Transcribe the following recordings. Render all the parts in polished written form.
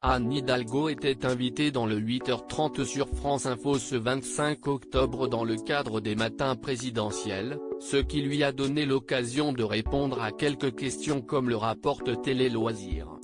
Anne Hidalgo était invitée dans le 8h30 sur France Info ce 25 octobre dans le cadre des matins présidentiels, ce qui lui a donné l'occasion de répondre à quelques questions comme le rapporte Télé Loisirs.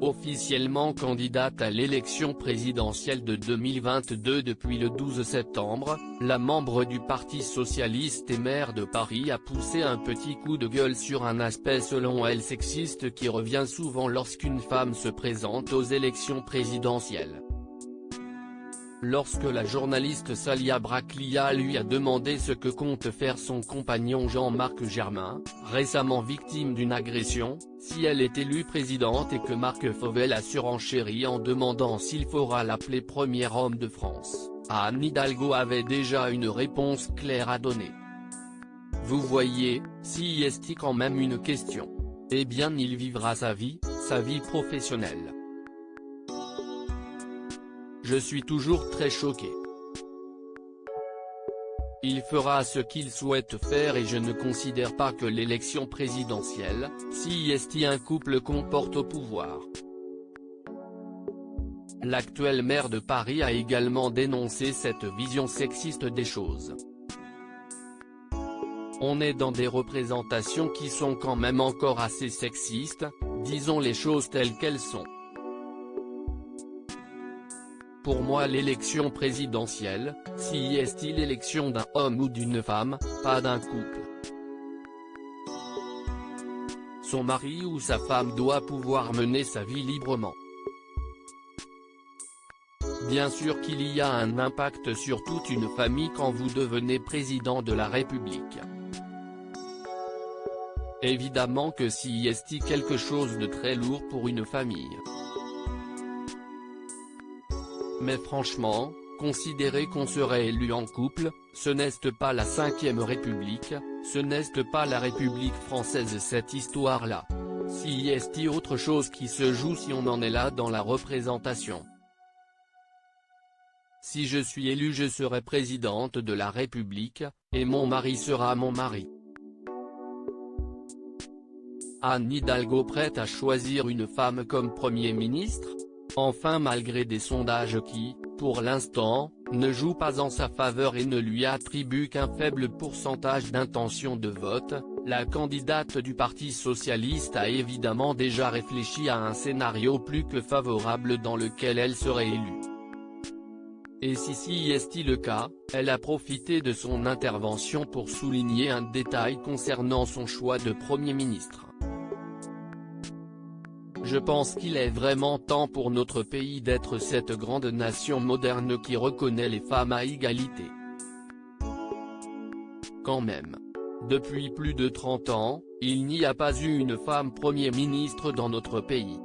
Officiellement candidate à l'élection présidentielle de 2022 depuis le 12 septembre, la membre du Parti socialiste et maire de Paris a poussé un petit coup de gueule sur un aspect selon elle sexiste qui revient souvent lorsqu'une femme se présente aux élections présidentielles. Lorsque la journaliste Salia Braclia lui a demandé ce que compte faire son compagnon Jean-Marc Germain, récemment victime d'une agression, si elle est élue présidente et que Marc Fauvel a surenchéri en demandant s'il faudra l'appeler premier homme de France, Anne Hidalgo avait déjà une réponse claire à donner. Vous voyez, si est quand même une question. Eh bien il vivra sa vie professionnelle. Je suis toujours très choqué. Il fera ce qu'il souhaite faire et je ne considère pas que l'élection présidentielle, si est un couple comporte au pouvoir. L'actuel maire de Paris a également dénoncé cette vision sexiste des choses. On est dans des représentations qui sont quand même encore assez sexistes, disons les choses telles qu'elles sont. Pour moi l'élection présidentielle, si est l'élection d'un homme ou d'une femme, pas d'un couple. Son mari ou sa femme doit pouvoir mener sa vie librement. Bien sûr qu'il y a un impact sur toute une famille quand vous devenez président de la République. Évidemment que si est quelque chose de très lourd pour une famille. Mais franchement, considérer qu'on serait élu en couple, ce n'est pas la 5e République, ce n'est pas la République française cette histoire-là. Si est autre chose qui se joue si on en est là dans la représentation. Si je suis élu je serai présidente de la République, et mon mari sera mon mari. Anne Hidalgo prête à choisir une femme comme Premier ministre ? Enfin malgré des sondages qui, pour l'instant, ne jouent pas en sa faveur et ne lui attribuent qu'un faible pourcentage d'intention de vote, la candidate du Parti socialiste a évidemment déjà réfléchi à un scénario plus que favorable dans lequel elle serait élue. Et si est le cas, elle a profité de son intervention pour souligner un détail concernant son choix de Premier ministre. Je pense qu'il est vraiment temps pour notre pays d'être cette grande nation moderne qui reconnaît les femmes à égalité. Quand même. Depuis plus de 30 ans, il n'y a pas eu une femme Premier ministre dans notre pays.